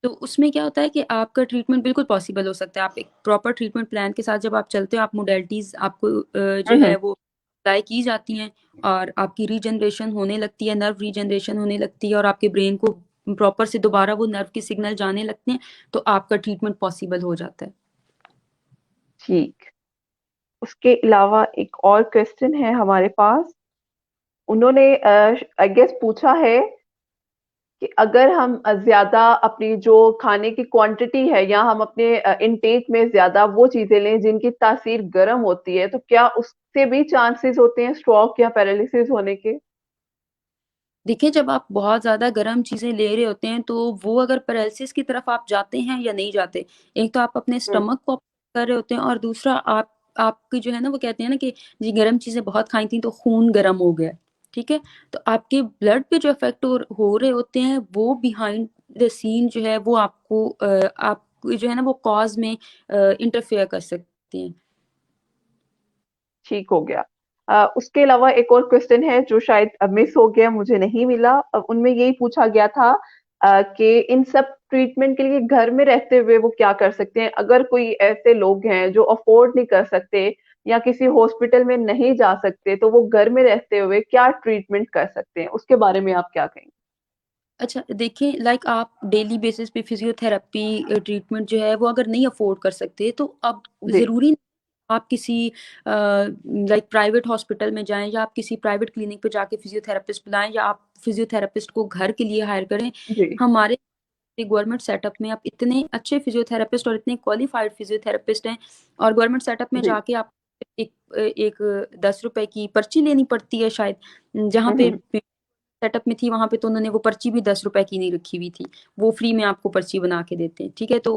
तो उसमें क्या होता है कि आपका ट्रीटमेंट बिल्कुल पॉसिबल हो सकता है। आप एक प्रॉपर ट्रीटमेंट प्लान के साथ जब आप चलते हो, आप मोडेलिटीज आपको जो हम्म। है वो अप्लाई की जाती हैं, और आपकी रीजनरेशन होने लगती है, नर्व रीजनरेशन होने लगती है, और आपके ब्रेन को प्रॉपर से दोबारा वो नर्व के सिग्नल जाने लगते हैं, तो आपका ट्रीटमेंट पॉसिबल हो जाता है। ठीक। उसके अलावा एक और क्वेश्चन है हमारे पास। उन्होंने आई गेस पूछा है कि अगर हम ज्यादा अपनी जो खाने की क्वांटिटी है या हम अपने इनटेक में ज्यादा वो चीजें लें जिनकी तासीर गर्म होती है, तो क्या उससे भी चांसेस होते हैं स्ट्रोक या पैरालिसिस होने के? देखिए, जब आप बहुत ज़्यादा गर्म चीज़ें ले रहे होते हैं, तो वो अगर पैरालिसिस की तरफ आप जाते हैं या नहीं जाते, एक तो आप अपने हम्म। स्टमक को कर रहे होते हैं, और दूसरा आपकी जो है ना, वो कहते हैं ना कि जी गर्म चीज़ें बहुत खाई थी तो खून गर्म हो गया, ठीक है? तो आपके ब्लड पे जो इफ़ेक्ट हो रहे होते हैं, वो बिहाइंड द सीन जो है वो आप जो है ना वो कॉज़ में इंटरफेयर कर सकती हैं। ठीक हो गया। उसके अलावा एक और क्वेश्चन है जो शायद मिस हो गया, मुझे नहीं मिला। उनमें यही पूछा गया था कि इन सब ट्रीटमेंट के लिए घर में रहते हुए वो क्या कर सकते हैं? अगर कोई ऐसे लोग हैं जो अफोर्ड नहीं कर सकते या किसी हॉस्पिटल में नहीं जा सकते, तो वो घर में रहते हुए क्या ट्रीटमेंट कर सकते हैं? उसके बारे में आप क्या कहेंगे? अच्छा, देखिए, लाइक आप डेली बेसिस पे फिजियोथेरेपी ट्रीटमेंट जो है वो अगर नहीं अफोर्ड कर सकते, तो अब जी, ज़रूरी आप किसी लाइक प्राइवेट हॉस्पिटल में जाएँ, या आप किसी प्राइवेट क्लिनिक पे जाके फिजियोथेरेपिस्ट बुलाएँ, या आप फिजियोथेरेपिस्ट को घर के लिए हायर करें। जी। हमारे गवर्नमेंट सेटअप में अब इतने अच्छे फिजियोथेरेपिस्ट और इतने क्वालिफाइड फिजियोथेरेपिस्ट हैं, और गवर्नमेंट सेटअप में जी। जाके आप एक एक 10 रुपए की पर्ची लेनी पड़ती है शायद, जहाँ हुँ, पे हुँ। सेटअप में थी वहाँ पे तो उन्होंने वो पर्ची भी 10 रुपए की नहीं रखी हुई थी। वो फ्री में आपको पर्ची बना के देते हैं, ठीक है? तो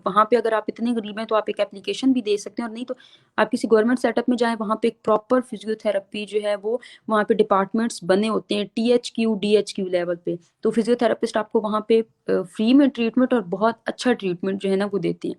वहाँ पे अगर आप इतने गरीब हैं तो आप एक एप्लीकेशन भी दे सकते हैं, और नहीं तो आप किसी गवर्नमेंट सेटअप में जाएँ, वहाँ पे एक प्रॉपर फिजियोथेरेपी जो है वो वहाँ पे डिपार्टमेंट्स बने होते हैं टीएचक्यू, डीएचक्यू लेवल पे। तो फिजियोथेरेपिस्ट आपको वहाँ पे फ्री में ट्रीटमेंट और बहुत अच्छा ट्रीटमेंट जो है ना वो देते हैं।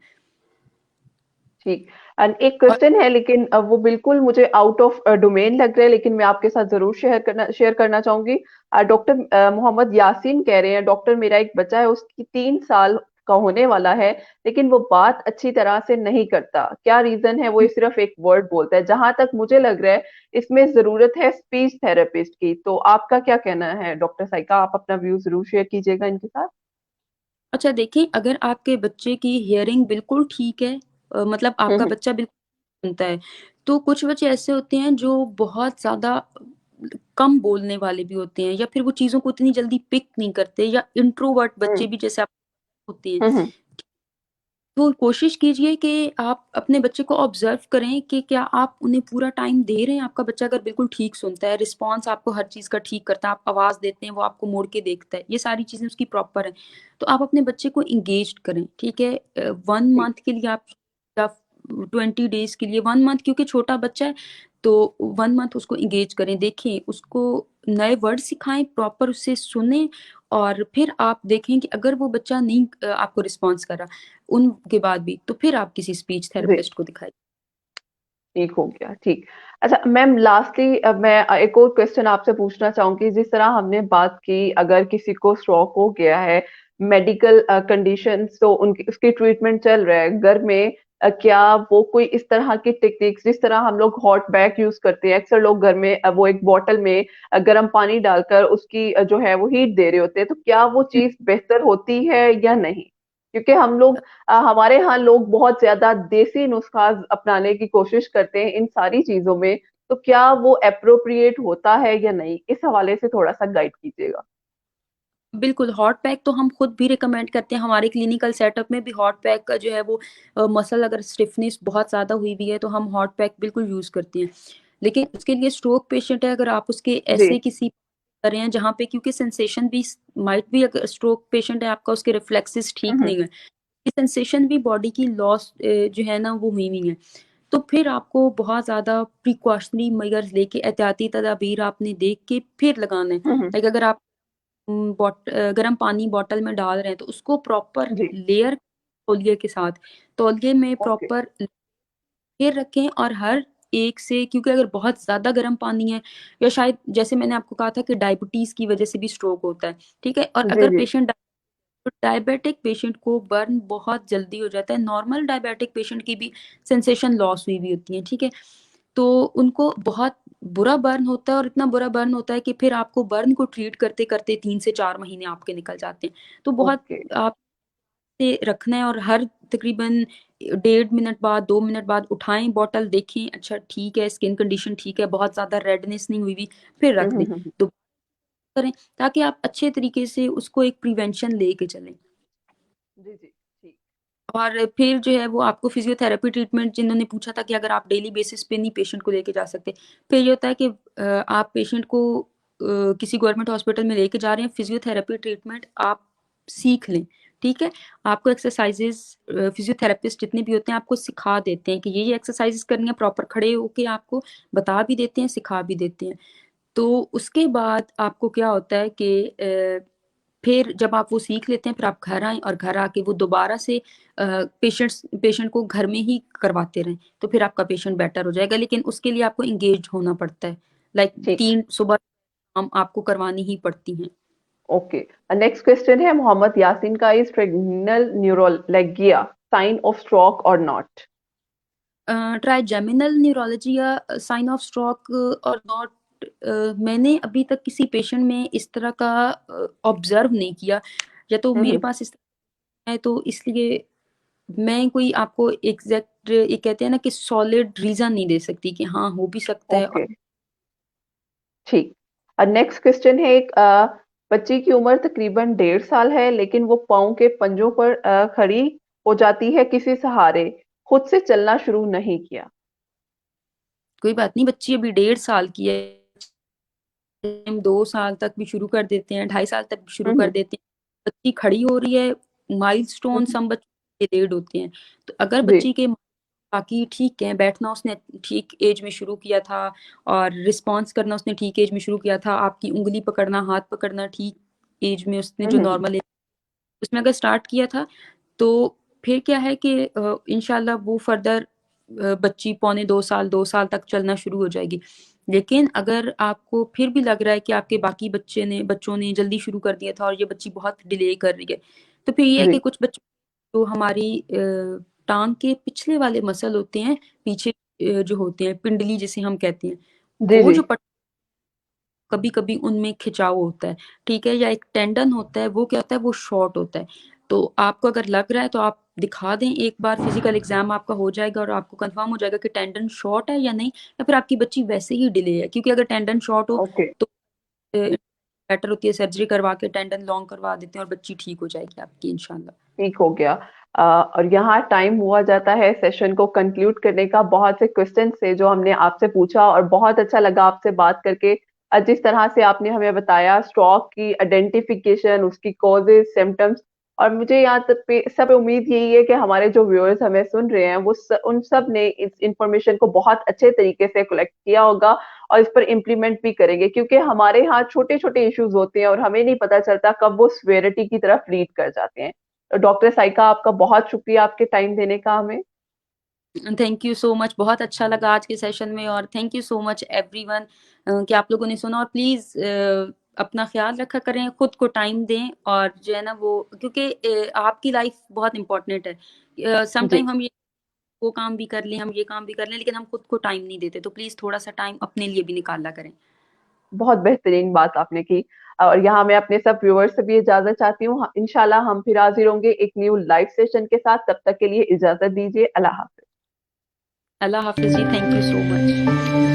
ठीक। एंड एक और क्वेश्चन है, लेकिन वो बिल्कुल मुझे आउट ऑफ डोमेन लग रहा है, लेकिन मैं आपके साथ ज़रूर शेयर करना चाहूँगी। डॉक्टर मोहम्मद यासीन कह रहे हैं, डॉक्टर मेरा एक बच्चा है उसकी 3 साल का होने वाला है, लेकिन वो बात अच्छी तरह से नहीं करता। क्या रीज़न है? वो ये सिर्फ़ एक वर्ड बोलता है। जहाँ तक मुझे लग रहा है इसमें ज़रूरत है स्पीच थेरेपिस्ट की। तो आपका क्या कहना है डॉक्टर साइका? आप अपना व्यू ज़रूर शेयर कीजिएगा इनके साथ। अच्छा, देखिए, अगर आपके बच्चे की हियरिंग बिल्कुल ठीक है, मतलब हुँ, आपका हुँ। बच्चा बिल्कुल सुनता है, तो कुछ बच्चे ऐसे होते हैं जो बहुत ज़्यादा कम बोलने वाले भी होते हैं, या फिर वो चीज़ों को इतनी जल्दी पिक नहीं करते, या इंट्रोवर्ट हुँ। बच्चे भी जैसे आप होते हैं। हुँ, हुँ। तो कोशिश कीजिए कि आप अपने बच्चे को ऑब्जर्व करें कि क्या आप उन्हें पूरा टाइम दे रहे हैं। आपका बच्चा अगर बिल्कुल ठीक सुनता है, रिस्पॉन्स आपको हर चीज़ का ठीक करता है, आप आवाज़ देते हैं, वो आपको मोड़ के देखता है, ये सारी चीज़ें उसकी प्रॉपर हैं, तो आप अपने बच्चे को एंगेज्ड करें, ठीक है? 1 जी। मंथ के लिए आप, या 20 डेज़ के लिए, 1 मंथ क्योंकि छोटा बच्चा है, तो 1 मंथ उसको एंगेज करें, देखें, उसको नए वर्ड सिखाएँ, प्रॉपर उससे सुनें, और फिर आप देखें कि अगर वो बच्चा नहीं आपको रिस्पॉन्स कर रहा, उनके बाद भी, तो फिर आप किसी स्पीच जी। थेरेपिस्ट को दिखाइए। ठीक हो गया, ठीक। अच्छा मैम, लास्टली मैं एक और क्वेश्चन आपसे पूछना चाहूँगी। जिस तरह हमने बात की, अगर किसी को स्ट्रोक हो गया है, मेडिकल कंडीशंस तो उनकी उसकी ट्रीटमेंट चल रहा है, घर में क्या वो कोई इस तरह की टेक्निक्स जिस तरह हम लोग हॉट बैग यूज़ करते हैं, अक्सर लोग घर में वो एक बॉटल में गर्म पानी डालकर उसकी जो है वो हीट दे रहे होते हैं, तो क्या वो हुँ, चीज़ बेहतर होती है या नहीं? क्योंकि हम लोग हमारे यहाँ लोग बहुत ज़्यादा देसी नुस्ख़ा अपनाने की कोशिश करते हैं इन सारी चीज़ों में, तो क्या वो एप्रोप्रिएट होता है या नहीं? इस हवाले से थोड़ा-सा गाइड कीजिएगा। बिल्कुल, हॉट पैक तो हम खुद भी रिकमेंड करते हैं, हमारे क्लिनिकल सेटअप में भी हॉट पैक का जो है वो मसल अगर स्टिफनेस बहुत ज़्यादा हुई हुई है, तो हम हॉट पैक बिल्कुल यूज़ करते हैं। लेकिन उसके लिए स्ट्रोक पेशेंट है, अगर आप उसके जी। ऐसे किसी कर रहे हैं जहाँ पे, क्योंकि सेंसेशन भी माइट भी, अगर स्ट्रोक पेशेंट है आपका, उसके रिफ्लेक्सेस हुँ, ठीक हुँ। नहीं है, सेंसेशन भी बॉडी की लॉस जो है ना वो हुई हुई है। तो फिर आपको बहुत ज़्यादा प्रिकॉशनरी मेजर्स लेके, एहतियाती तदाबीर आपने देख के फिर लगाना है। हुँ, हुँ। लाइक अगर आप गर्म पानी बॉटल में डाल रहे हैं, तो उसको प्रॉपर जी। लेयर तौलिए के साथ, तौलिए में ओके। प्रॉपर लेयर रखें, और हर एक से, क्योंकि अगर बहुत ज़्यादा गर्म पानी है, या शायद जैसे मैंने आपको कहा था कि डायबिटीज़ की वजह से भी स्ट्रोक होता है, ठीक है? और जी, अगर जी। पेशेंट, तो डायबिटिक पेशेंट को बर्न बहुत जल्दी हो जाता है, नॉर्मल डायबिटिक पेशेंट की भी सेंसेशन लॉस हुई हुई होती है, ठीक है? तो उनको बहुत बुरा बर्न होता है, और इतना बुरा बर्न होता है कि फिर आपको बर्न को ट्रीट करते करते 3 से 4 महीने आपके निकल जाते हैं। तो बहुत ओके। आप से रखना है, और हर तकरीबन 1.5 मिनट बाद, 2 मिनट बाद उठाएं बॉटल, देखें अच्छा ठीक है, स्किन कंडीशन ठीक है, बहुत ज्यादा रेडनेस नहीं हुई हुई, फिर रख दें। तो करें ताकि आप अच्छे तरीके से उसको एक प्रिवेंशन लेके चलें। जी जी ठीक। और फिर जो है वो आपको फिजियोथेरेपी ट्रीटमेंट, जिन्होंने पूछा था कि अगर आप डेली बेसिस पे नहीं पेशेंट को लेके जा सकते, फिर ये होता है कि आप पेशेंट को किसी गवर्नमेंट हॉस्पिटल में लेके जा रहे हैं, फिजियोथेरेपी ट्रीटमेंट आप सीख लें। ठीक है, आपको एक्सरसाइजेस फिजियोथेरेपिस्ट जितने भी होते हैं आपको सिखा देते हैं कि ये एक्सरसाइजेस करनी है, प्रॉपर खड़े होके आपको बता भी देते हैं, सिखा भी देते हैं। तो उसके बाद आपको क्या होता है कि फिर जब आप वो सीख लेते हैं, फिर आप घर आएं, और घर आके वो दोबारा से पेशेंट को घर में ही करवाते रहें, तो फिर आपका पेशेंट बेटर हो जाएगा। लेकिन उसके लिए आपको इंगेज होना पड़ता है, लाइक ठीक। 3 सुबह शाम आपको करवानी ही पड़ती हैं। ओके। नेक्स्ट क्वेश्चन है मोहम्मद यासीन का, is trigeminal neuralgia sign of stroke or not? Trigeminal neurology या sign of stroke or not, मैंने अभी तक किसी पेशेंट में इस तरह का ऑब्जर्व नहीं किया, या तो मेरे पास इस तरह है, तो इसलिए मैं कोई आपको एग्जैक्ट, ये कहते हैं ना कि सॉलिड रीजन नहीं दे सकती कि हाँ हो भी सकता है। ओके ठीक। नेक्स्ट क्वेश्चन है एक बच्ची की उम्र तकरीबन 1.5 साल है, लेकिन वो पाँव के पंजों पर खड़ी हो जाती है किसी सहारे, खुद से चलना शुरू नहीं किया। कोई बात नहीं, बच्ची अभी 1.5 साल की है, हम 2 साल तक भी शुरू कर देते हैं, 2.5 साल तक भी शुरू कर हम्म देते हैं। बच्ची खड़ी हो रही है, माइलस्टोन हम्म, हम बच्चे लेट होते हैं। तो अगर जी। बच्ची के बाकी ठीक है, बैठना उसने ठीक एज में शुरू किया था, और रिस्पॉन्स करना उसने ठीक एज में शुरू किया था, आपकी उंगली पकड़ना, हाथ पकड़ना ठीक एज में उसने जो हम्म, नॉर्मल उसमें अगर स्टार्ट किया था, तो फिर क्या है कि इंशाल्लाह वो फर्दर बच्ची 1.25 साल 2 साल तक चलना शुरू हो जाएगी। लेकिन अगर आपको फिर भी लग रहा है कि आपके बाकी बच्चों ने जल्दी शुरू कर दिया था और ये बच्ची बहुत डिले कर रही है, तो फिर ये है जी कि कुछ बच्चों, जो हमारी टांग के पिछले वाले मसल होते हैं, पीछे जो होते हैं पिंडली जिसे हम कहते हैं, जी वो जी। जो कभी कभी उनमें खिंचाव होता है, ठीक है, या एक टेंडन होता है, वो क्या होता है, वो शॉर्ट होता है। तो आपको अगर लग रहा है तो आप दिखा दें, एक बार फिजिकल एग्जाम आपका हो जाएगा और आपको कंफर्म हो जाएगा कि टेंडन शॉर्ट है या नहीं, या फिर आपकी बच्ची वैसे ही डिले है। क्योंकि अगर टेंडन शॉर्ट हो ओके तो बेटर होती है, सर्जरी करवा के टेंडन लॉन्ग करवा देते हैं और बच्ची ठीक हो जाएगी आपकी इंशाल्लाह। ठीक हो गया। और यहाँ टाइम हुआ जाता है सेशन को कंक्लूड करने का। बहुत से क्वेश्चन से जो हमने आपसे पूछा, और बहुत अच्छा लगा आपसे बात करके। जिस तरह से आपने हमें बताया स्ट्रोक की आइडेंटिफिकेशन, उसकी कॉजेज, सिम्टम्स, और मुझे यहाँ तक पे सब उम्मीद यही है कि हमारे जो व्यूअर्स हमें सुन रहे हैं वो उन सब ने इस इंफॉर्मेशन को बहुत अच्छे तरीके से कलेक्ट किया होगा और इस पर इम्प्लीमेंट भी करेंगे, क्योंकि हमारे यहाँ छोटे छोटे इश्यूज होते हैं और हमें नहीं पता चलता कब वो सिवियरिटी की तरफ लीड कर जाते हैं। डॉक्टर साइका, आपका बहुत शुक्रिया आपके टाइम देने का हमें। थैंक यू सो मच, बहुत अच्छा लगा आज के सेशन में, और thank you so much everyone कि आप लोगों ने सुना। और प्लीज अपना ख्याल रखा करें, खुद को टाइम दें, और जो है ना वो, क्योंकि आपकी लाइफ बहुत इंपॉर्टेंट है। सम जी टाइम हम ये वो काम भी कर लें, हम ये काम भी कर लें, लेकिन हम खुद को टाइम नहीं देते, तो प्लीज थोड़ा सा टाइम अपने लिए भी निकाला करें। बहुत बेहतरीन बात आपने की। और यहाँ मैं अपने सब व्यूअर्स से भी इजाजत चाहती हूँ। इंशाल्लाह हम फिर हाजिर होंगे एक न्यू लाइव सेशन के साथ। तब तक के लिए इजाजत दीजिए। अल्लाह हाफिज। अल्लाह हाफिज जी, थैंक यू सो मच।